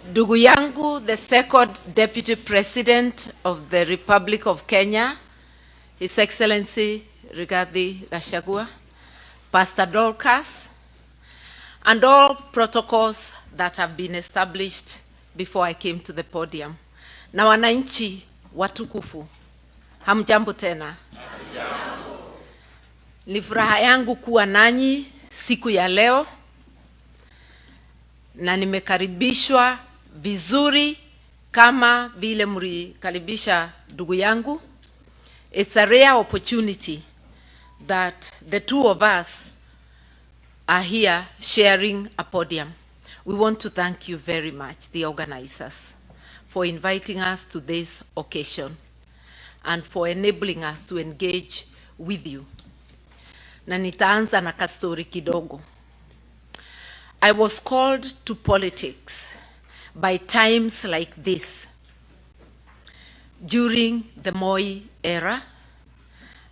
Ndugu yangu, the second Deputy President of the Republic of Kenya, His Excellency Rigathi Gachagua, Pastor Dorcas, and all protocols that have been established before I came to the podium. Na wananchi watukufu, hamjambo tena. Ni furaha yangu kuwa nanyi siku ya leo, na nimekaribishwa vizuri kama vile mlikaribisha ndugu yangu. It's a rare opportunity that the two of us are here sharing a podium. We want to thank you very much, the organizers, for inviting us to this occasion and for enabling us to engage with you. Na nitaanza na kastori kidogo. I was called to politics by times like this. During the Moi era,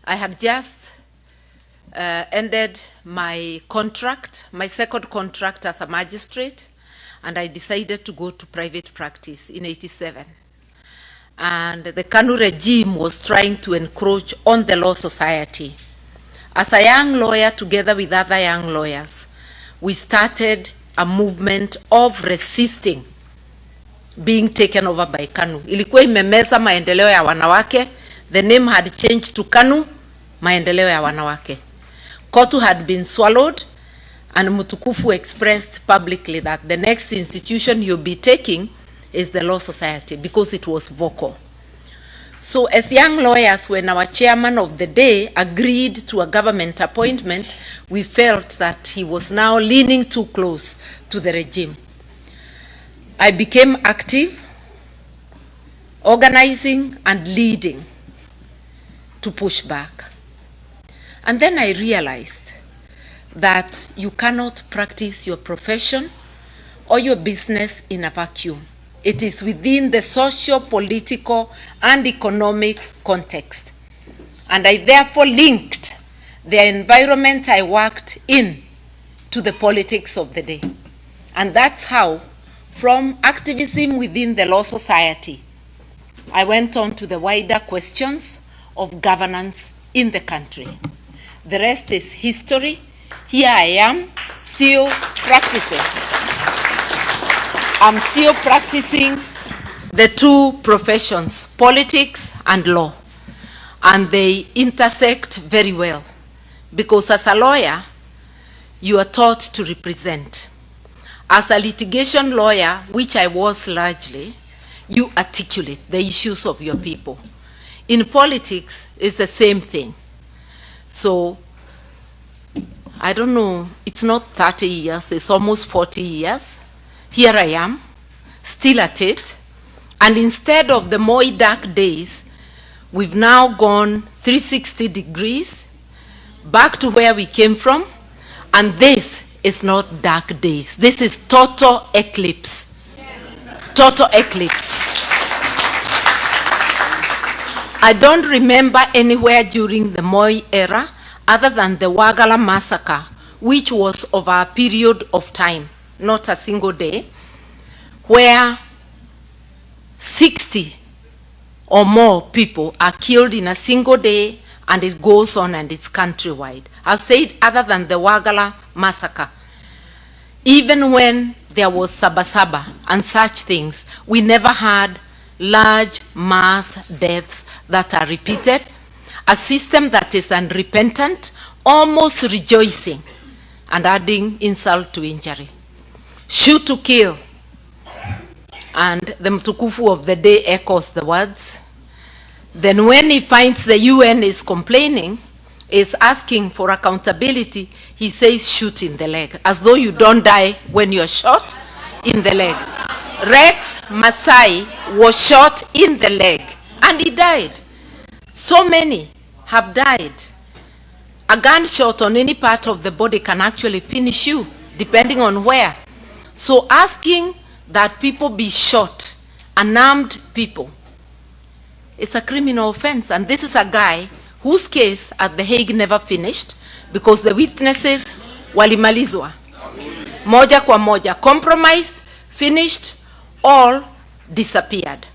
I had just ended my contract, my second contract as a magistrate, and I decided to go to private practice in '87. And the KANU regime was trying to encroach on the law society. As a young lawyer, together with other young lawyers, we started a movement of resisting being taken over by KANU. Ilikuwa imemeza maendeleo ya wanawake. The name had changed to KANU, maendeleo ya wanawake. KOTU had been swallowed, and Mutukufu expressed publicly that the next institution you'll be taking is the law society, because it was vocal. So as young lawyers, when our chairman of the day agreed to a government appointment, we felt that he was now leaning too close to the regime. I became active, organizing and leading to push back. And then I realized that you cannot practice your profession or your business in a vacuum. It is within the social, political, and economic context. And I therefore linked the environment I worked in to the politics of the day. And that's how, from activism within the law society, I went on to the wider questions of governance in the country. The rest is history. Here I am, still practicing. I'm still practicing the two professions, politics and law, and they intersect very well, because as a lawyer, you are taught to represent. As a litigation lawyer, which I was largely, you articulate the issues of your people. In politics, it's the same thing. So, I don't know, it's not 30 years, it's almost 40 years. Here I am, still at it, and instead of the Moi dark days, we've now gone 360 degrees back to where we came from, and this is not dark days. This is total eclipse. Yes. Total eclipse. I don't remember anywhere during the Moi era other than the Wagala massacre, which was over a period of time, not a single day, where 60 or more people are killed in a single day, and it goes on and it's countrywide. I've said other than the Wagala massacre, even when there was Sabasaba and such things, we never had large mass deaths that are repeated, a system that is unrepentant, almost rejoicing, and adding insult to injury. Shoot to kill. And the Mtukufu of the day echoes the words. Then when he finds the UN is complaining, is asking for accountability, he says shoot in the leg, as though you don't die when you're shot in the leg. Rex Masai was shot in the leg and he died. So many have died. A gunshot on any part of the body can actually finish you, depending on where. So asking that people be shot, unarmed people, it's a criminal offense. And this is a guy whose case at The Hague never finished because the witnesses walimalizwa. Moja kwa moja, compromised, finished, all disappeared,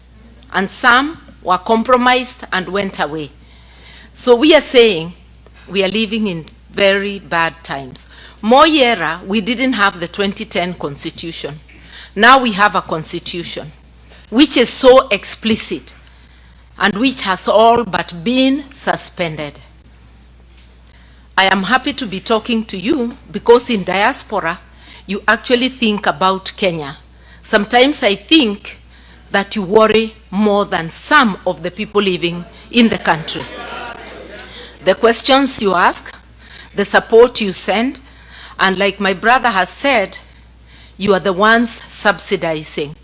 and some were compromised and went away. So we are saying we are living in very bad times. Moi era, we didn't have the 2010 constitution. Now we have a constitution which is so explicit and which has all but been suspended. I am happy to be talking to you because in diaspora, you actually think about Kenya. Sometimes I think that you worry more than some of the people living in the country. The questions you ask, the support you send, and like my brother has said, you are the ones subsidizing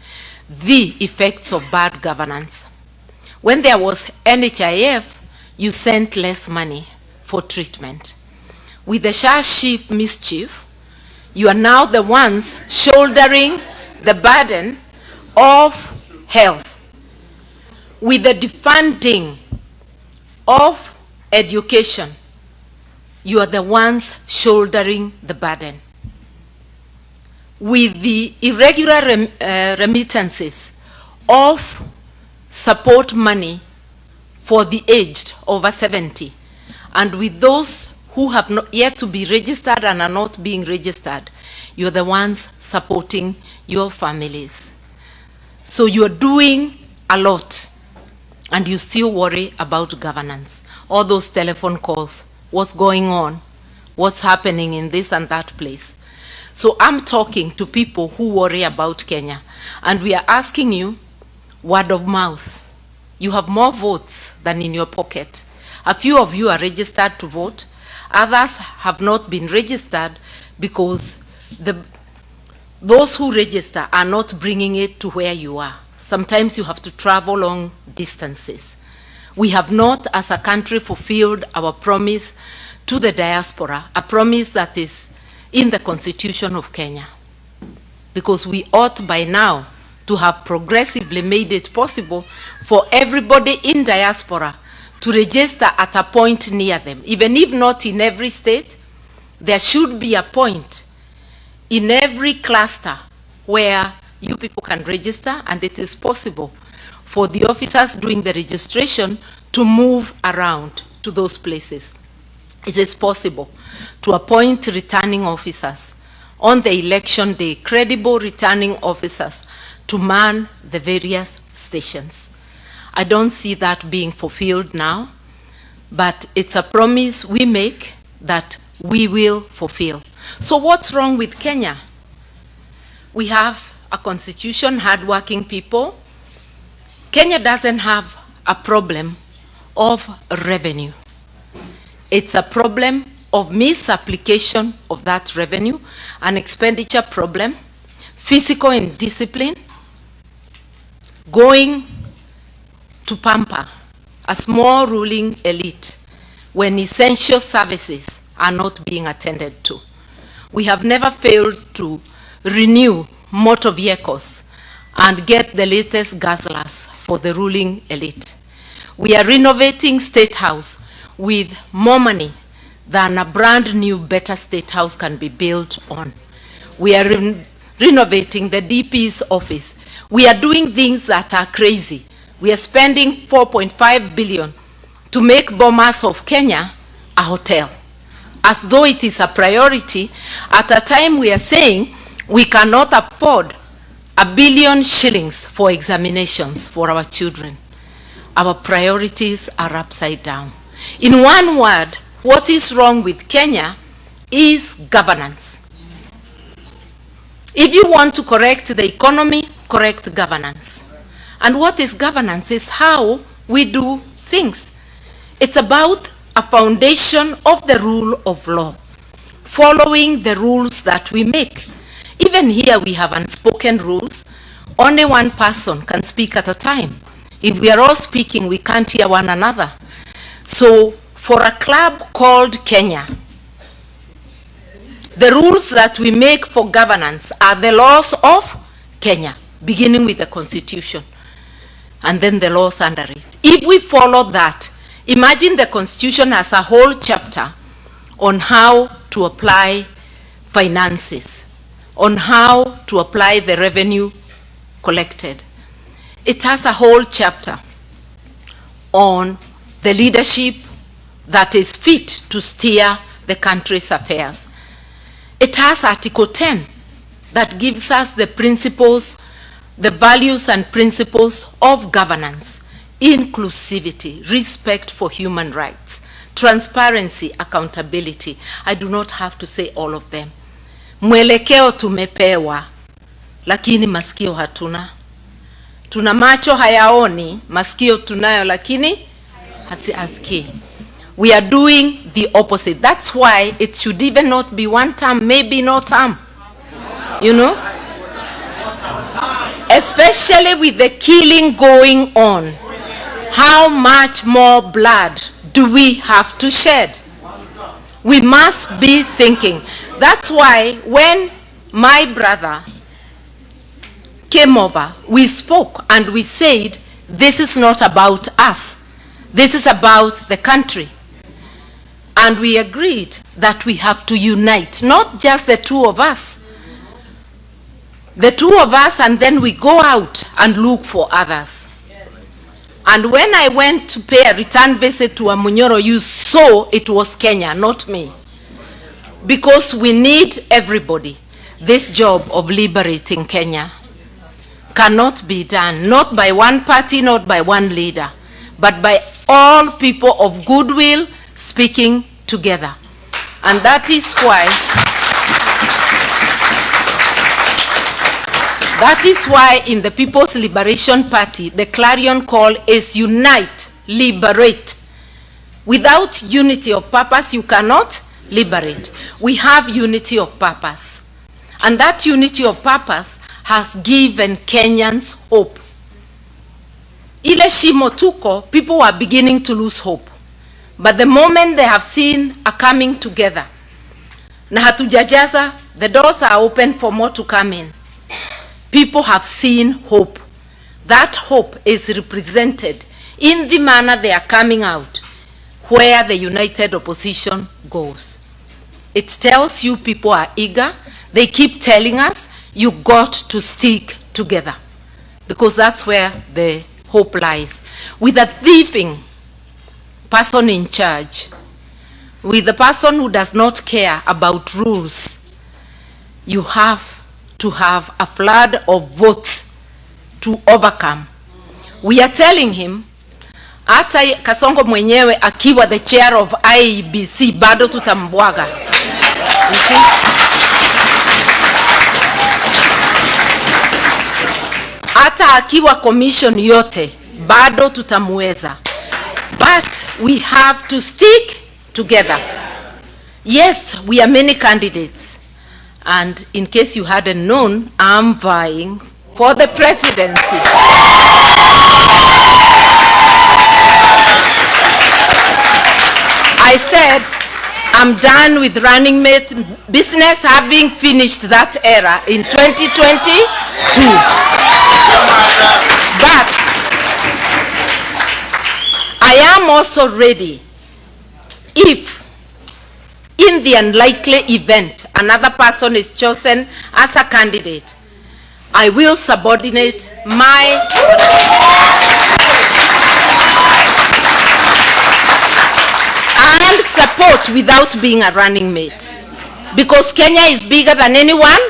the effects of bad governance. When there was NHIF, you sent less money for treatment. With the chief mischief, you are now the ones shouldering the burden of health. With the defunding of education, you are the ones shouldering the burden. With the irregular remittances of support money for the aged over 70, and with those who have not yet to be registered and are not being registered, you're the ones supporting your families. So you're doing a lot, and you still worry about governance. All those telephone calls, what's going on, what's happening in this and that place. So I'm talking to people who worry about Kenya, and we are asking you, word of mouth. You have more votes than in your pocket. A few of you are registered to vote. Others have not been registered because those who register are not bringing it to where you are. Sometimes you have to travel long distances. We have not, as a country, fulfilled our promise to the diaspora, a promise that is in the Constitution of Kenya, because we ought by now to have progressively made it possible for everybody in diaspora to register at a point near them. Even if not in every state, there should be a point in every cluster where you people can register, and it is possible for the officers doing the registration to move around to those places. It is possible to appoint returning officers on the election day, credible returning officers to man the various stations. I don't see that being fulfilled now, but it's a promise we make that we will fulfill. So what's wrong with Kenya? We have a constitution, hardworking people. Kenya doesn't have a problem of revenue. It's a problem of misapplication of that revenue, an expenditure problem, physical indiscipline, going to pamper a small ruling elite when essential services are not being attended to. We have never failed to renew motor vehicles and get the latest guzzlers for the ruling elite. We are renovating State House with more money than a brand new better State House can be built on. We are renovating the DP's office. We are doing things that are crazy. We are spending 4.5 billion to make Bomas of Kenya a hotel, as though it is a priority at a time we are saying we cannot afford 1 billion shillings for examinations for our children. Our priorities are upside down. In one word, what is wrong with Kenya is governance. If you want to correct the economy, correct governance. And what is governance is how we do things. It's about a foundation of the rule of law, following the rules that we make. Even here we have unspoken rules. Only one person can speak at a time. If we are all speaking, we can't hear one another. So for a club called Kenya, the rules that we make for governance are the laws of Kenya, beginning with the Constitution, and then the laws under it. If we follow that, imagine the Constitution as a whole chapter on how to apply finances, on how to apply the revenue collected. It has a whole chapter on the leadership that is fit to steer the country's affairs. It has Article 10 that gives us the principles, the values and principles of governance: inclusivity, respect for human rights, transparency, accountability. I do not have to say all of them. Mwelekeo tumepewa, lakini masikio hatuna. Tuna macho hayaoni, masikio tunayo, lakini hasiasikii. We are doing the opposite. That's why it should even not be one term, maybe no term. You know? Especially with the killing going on. How much more blood do we have to shed? We must be thinking. That's why when my brother came over, we spoke and we said, this is not about us. This is about the country. And we agreed that we have to unite, not just the two of us. The two of us, and then we go out and look for others. And when I went to pay a return visit to Amunyoro, you saw it was Kenya, not me. Because we need everybody. This job of liberating Kenya cannot be done, not by one party, not by one leader, but by all people of goodwill speaking together. And that is why in the People's Liberation Party, the clarion call is unite, liberate. Without unity of purpose, you cannot liberate. We have unity of purpose. And that unity of purpose has given Kenyans hope. Ile shimo tuko, people were beginning to lose hope. But the moment they have seen a coming together, na hatujajaza, the doors are open for more to come in. People have seen hope. That hope is represented in the manner they are coming out, where the united opposition goes. It tells you people are eager. They keep telling us, you got to stick together, because that's where the hope lies. With a thieving person in charge, with the person who does not care about rules, you have to have a flood of votes to overcome. We are telling him, hata Kasongo mwenyewe akiwa the chair of IEBC, bado tutambwaga. You see? Hata akiwa commission yote, bado tutamweza. But we have to stick together. Yes, we are many candidates. And in case you hadn't known, I'm vying for the presidency. I said, I'm done with running mate business, having finished that era in 2022. But I am also ready if, in the unlikely event, another person is chosen as a candidate, I will subordinate my and support without being a running mate. Because Kenya is bigger than anyone.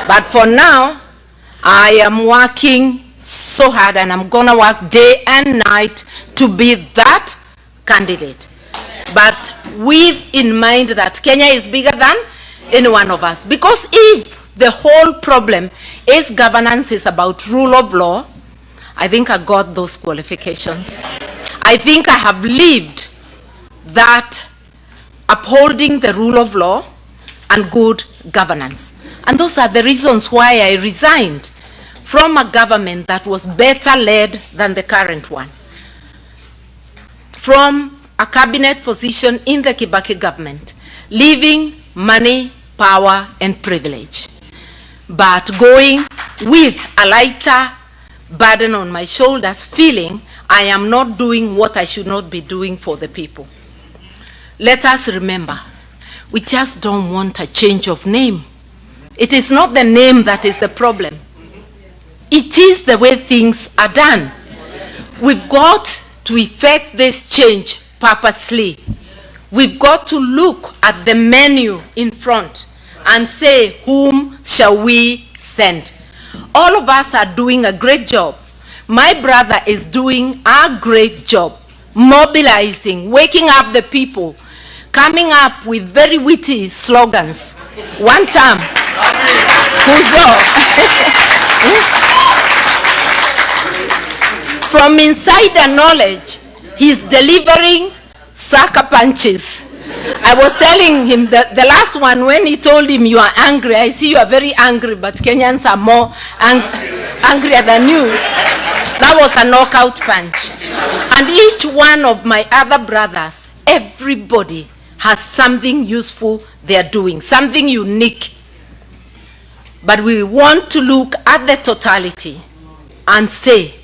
But for now, I am working so hard, and I'm gonna work day and night to be that candidate. But with in mind that Kenya is bigger than any one of us. Because if the whole problem is governance, is about rule of law, I think I got those qualifications. I think I have lived that upholding the rule of law and good governance. And those are the reasons why I resigned from a government that was better led than the current one. From a cabinet position in the Kibaki government, leaving money, power, and privilege, but going with a lighter burden on my shoulders, feeling I am not doing what I should not be doing for the people. Let us remember, we just don't want a change of name. It is not the name that is the problem. It is the way things are done. We've got to effect this change purposely. We've got to look at the menu in front and say, whom shall we send? All of us are doing a great job. My brother is doing a great job, mobilizing, waking up the people, coming up with very witty slogans. One time, from insider knowledge, he's delivering sucker punches. I was telling him that the last one, when he told him, you are angry, I see you are very angry, but Kenyans are more angrier than you. That was a knockout punch. And each one of my other brothers, everybody has something useful they are doing, something unique. But we want to look at the totality and say,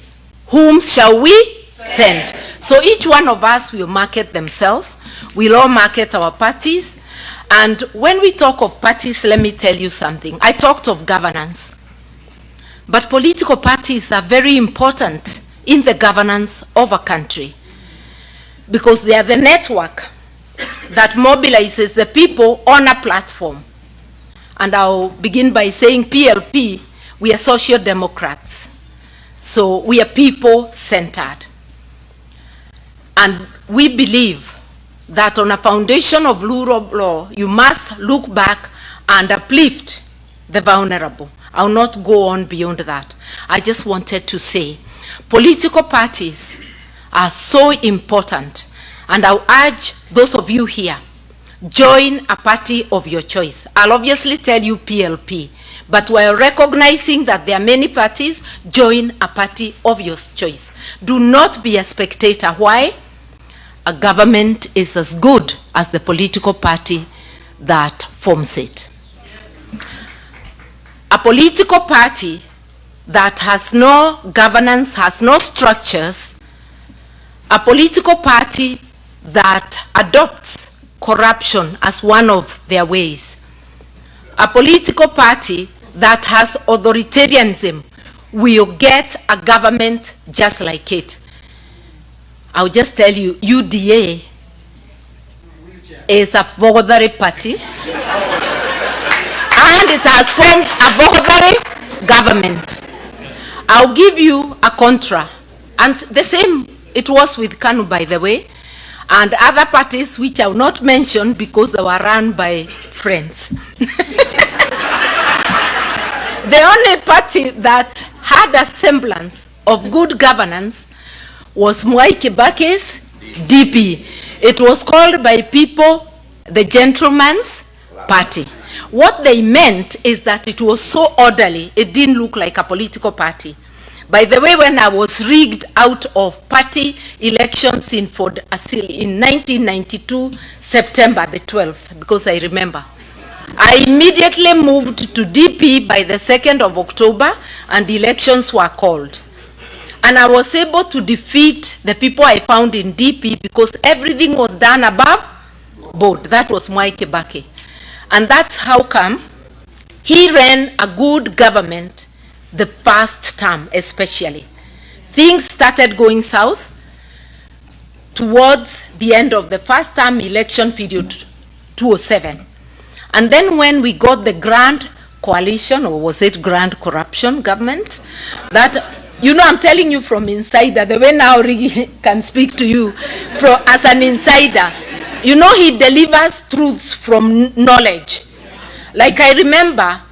whom shall we send? So each one of us will market themselves. We'll all market our parties. And when we talk of parties, let me tell you something. I talked of governance. But political parties are very important in the governance of a country because they are the network that mobilizes the people on a platform. And I'll begin by saying PLP, we are social democrats. So we are people-centered. And we believe that on a foundation of rule of law, you must look back and uplift the vulnerable. I'll not go on beyond that. I just wanted to say, political parties are so important. And I'll urge those of you here, join a party of your choice. I'll obviously tell you PLP. But while recognizing that there are many parties, join a party of your choice. Do not be a spectator. Why? A government is as good as the political party that forms it. A political party that has no governance, has no structures, a political party that adopts corruption as one of their ways, a political party that has authoritarianism will get a government just like it. I'll just tell you, UDA is a voluntary party and it has formed a voluntary government. I'll give you a contra, and the same it was with KANU, by the way, and other parties which I will not mention because they were run by friends. The only party that had a semblance of good governance was Mwai Kibaki's DP. It was called by people the gentleman's party. What they meant is that it was so orderly, it didn't look like a political party. By the way, when I was rigged out of party elections in Ford Asili in 1992, September the 12th, because I remember, I immediately moved to DP by the 2nd of October and elections were called. And I was able to defeat the people I found in DP because everything was done above board. That was Mwai Kibaki. And that's how come he ran a good government the first term especially. Things started going south towards the end of the first term election period, 2007. And then when we got the grand coalition, or was it grand corruption government, that, you know, I'm telling you from insider, the way now Rigi can speak to you as an insider, you know, he delivers truths from knowledge. Like I remember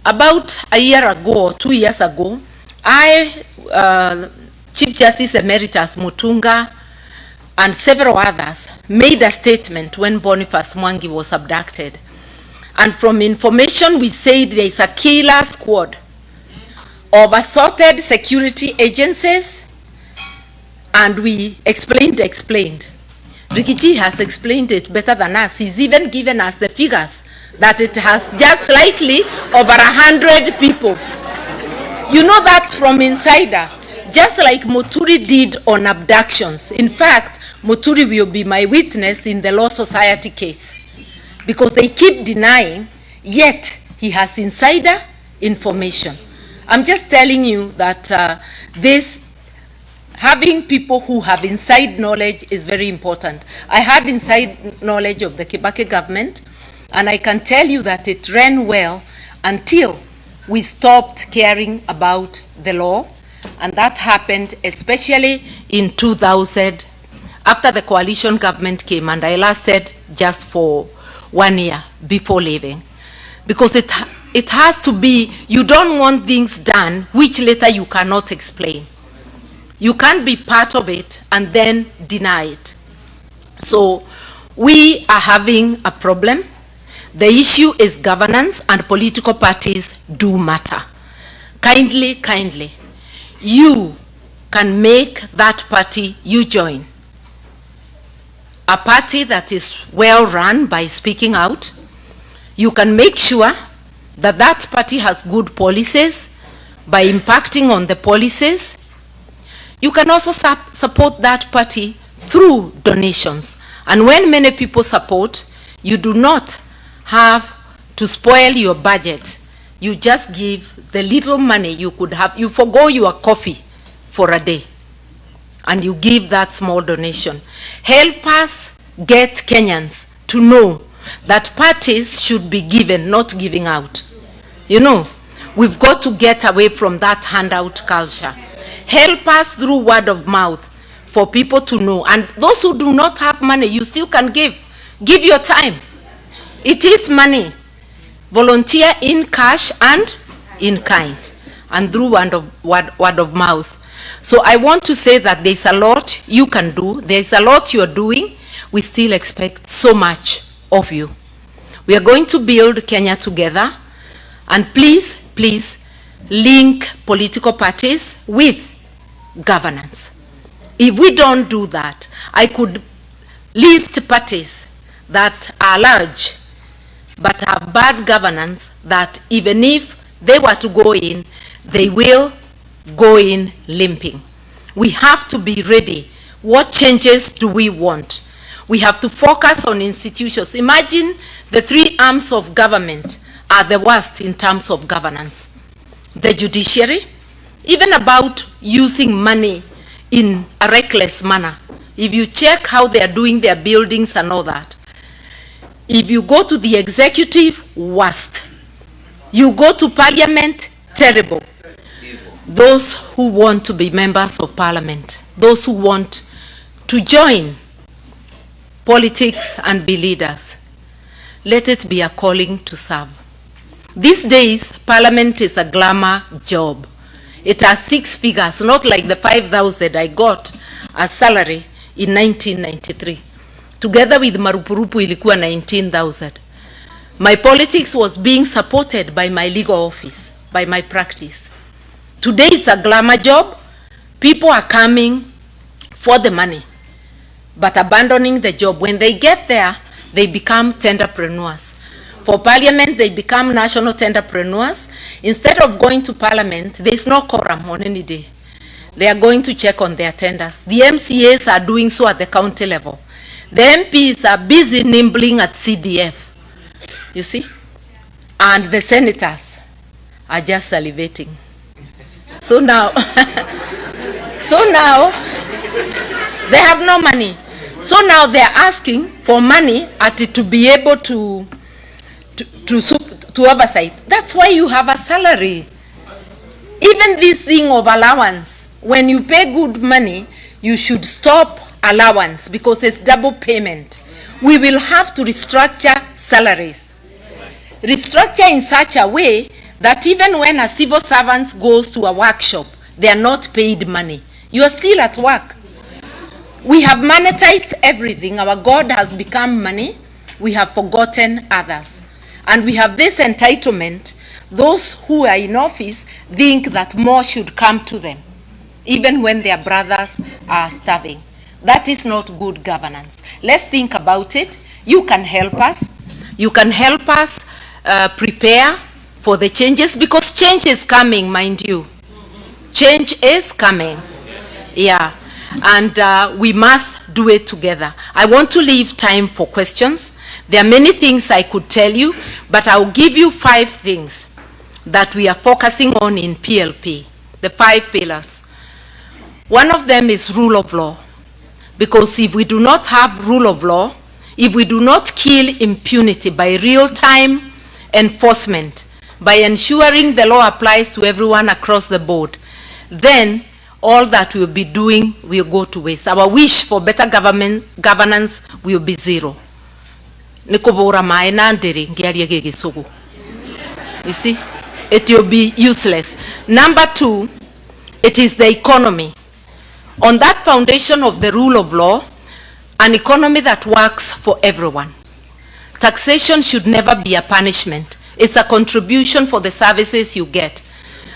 about a year ago or 2 years ago, Chief Justice Emeritus Mutunga and several others made a statement when Boniface Mwangi was abducted. And from information we said there is a killer squad of assorted security agencies, and we explained. Rikiti has explained it better than us. He's even given us the figures that it has just slightly over 100 people. You know, that's from insider. Just like Muturi did on abductions. In fact, Muturi will be my witness in the Law Society case, because they keep denying, yet he has insider information. I'm just telling you that having people who have inside knowledge is very important. I had inside knowledge of the Kibaki government, and I can tell you that it ran well until we stopped caring about the law, and that happened especially in 2000, after the coalition government came, and I lasted just for 1 year before leaving. Because it has to be, you don't want things done which later you cannot explain. You can't be part of it and then deny it. So we are having a problem. The issue is governance, and political parties do matter. Kindly, you can make that party you join a party that is well run by speaking out. You can make sure that that party has good policies by impacting on the policies. You can also support that party through donations. And when many people support, you do not have to spoil your budget. You just give the little money you could have. You forgo your coffee for a day, and you give that small donation. Help us get Kenyans to know that parties should be given, not giving out. You know, we've got to get away from that handout culture. Help us through word of mouth for people to know. And those who do not have money, you still can give. Give your time. It is money. Volunteer in cash and in kind, and through word of mouth. So I want to say that there's a lot you can do. There's a lot you're doing. We still expect so much of you. We are going to build Kenya together. And please link political parties with governance. If we don't do that, I could list parties that are large but have bad governance, that even if they were to go in, they will go in limping. We have to be ready. What changes do we want? We have to focus on institutions. Imagine the three arms of government are the worst in terms of governance. The judiciary, even about using money in a reckless manner. If you check how they are doing their buildings and all that. If you go to the executive, worst. You go to parliament, terrible. Those who want to be members of parliament, those who want to join politics and be leaders, let it be a calling to serve. These days, parliament is a glamour job. It has 6 figures, not like the 5,000 I got as salary in 1993. Together with Marupurupu ilikuwa 19,000. My politics was being supported by my legal office, by my practice. Today it's a glamour job. People are coming for the money, but abandoning the job. When they get there, they become tenderpreneurs. For parliament, they become national tenderpreneurs. Instead of going to parliament, there's no quorum on any day. They are going to check on their tenders. The MCAs are doing so at the county level. The MPs are busy nibbling at CDF. You see? And the senators are just salivating. So now, they have no money. So now they are asking for money to be able to oversight. That's why you have a salary. Even this thing of allowance, when you pay good money, you should stop allowance because it's double payment. We will have to restructure salaries. Restructure in such a way that even when a civil servant goes to a workshop, they are not paid money. You are still at work. We have monetized everything. Our God has become money. We have forgotten others. And we have this entitlement. Those who are in office think that more should come to them, even when their brothers are starving. That is not good governance. Let's think about it. You can help us. You can help us prepare for the changes, because change is coming, mind you. Change is coming. Yeah. And we must do it together. I want to leave time for questions. There are many things I could tell you, but I'll give you 5 things. that we are focusing on in PLP, the 5 pillars. One of them is rule of law, because if we do not have rule of law, if we do not kill impunity by real-time enforcement, by ensuring the law applies to everyone across the board, then all that we'll be doing will go to waste. Our wish for better governance will be zero. You see, it will be useless. Number 2, it is the economy. On that foundation of the rule of law, an economy that works for everyone. Taxation should never be a punishment. It's a contribution for the services you get.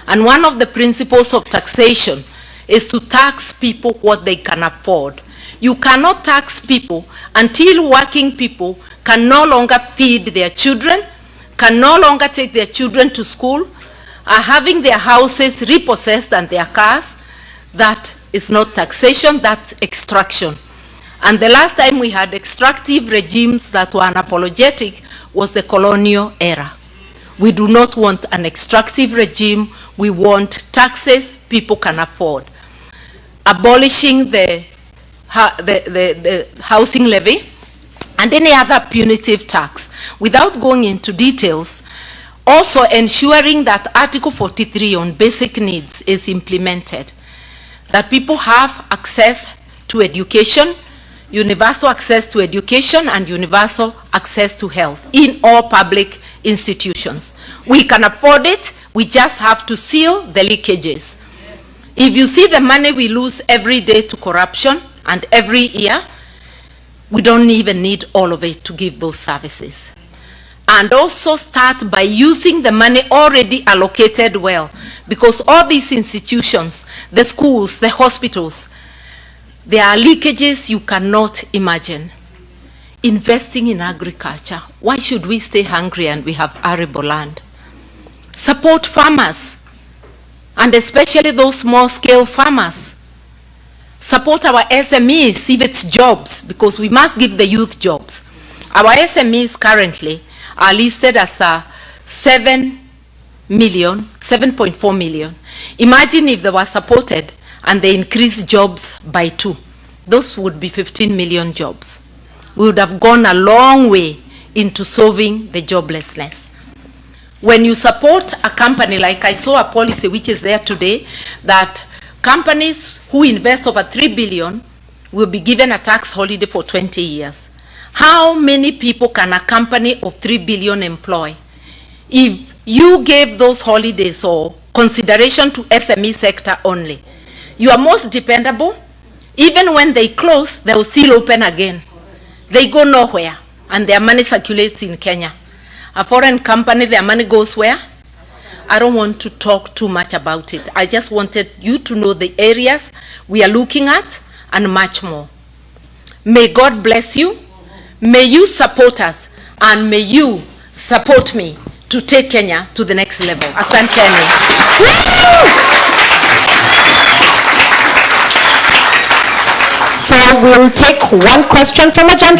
And one of the principles of taxation is to tax people what they can afford. You cannot tax people until working people can no longer feed their children, can no longer take their children to school, are having their houses repossessed and their cars. That is not taxation, that's extraction. And the last time we had extractive regimes that were unapologetic was the colonial era. We do not want an extractive regime. We want taxes people can afford. Abolishing the housing levy and any other punitive tax. Without going into details, also ensuring that Article 43 on basic needs is implemented, that people have access to education, universal access to education and universal access to health in all public institutions. We can afford it, we just have to seal the leakages. If you see the money we lose every day to corruption and every year, we don't even need all of it to give those services. And also start by using the money already allocated well, because all these institutions, the schools, the hospitals, there are leakages you cannot imagine. Investing in agriculture. Why should we stay hungry and we have arable land? Support farmers, and especially those small-scale farmers. Support our SMEs, if it's jobs, because we must give the youth jobs. Our SMEs currently are listed as 7.4 million. Imagine if they were supported and they increased jobs by 2. Those would be 15 million jobs. We would have gone a long way into solving the joblessness. When you support a company, like I saw a policy which is there today, that companies who invest over 3 billion will be given a tax holiday for 20 years. How many people can a company of 3 billion employ? If you gave those holidays or consideration to SME sector only, you are most dependable. Even when they close, they will still open again. They go nowhere, and their money circulates in Kenya. A foreign company, their money goes where? I don't want to talk too much about it. I just wanted you to know the areas we are looking at and much more. May God bless you. May you support us, and may you support me to take Kenya to the next level. Asanteni. So we'll take one question from a gentleman.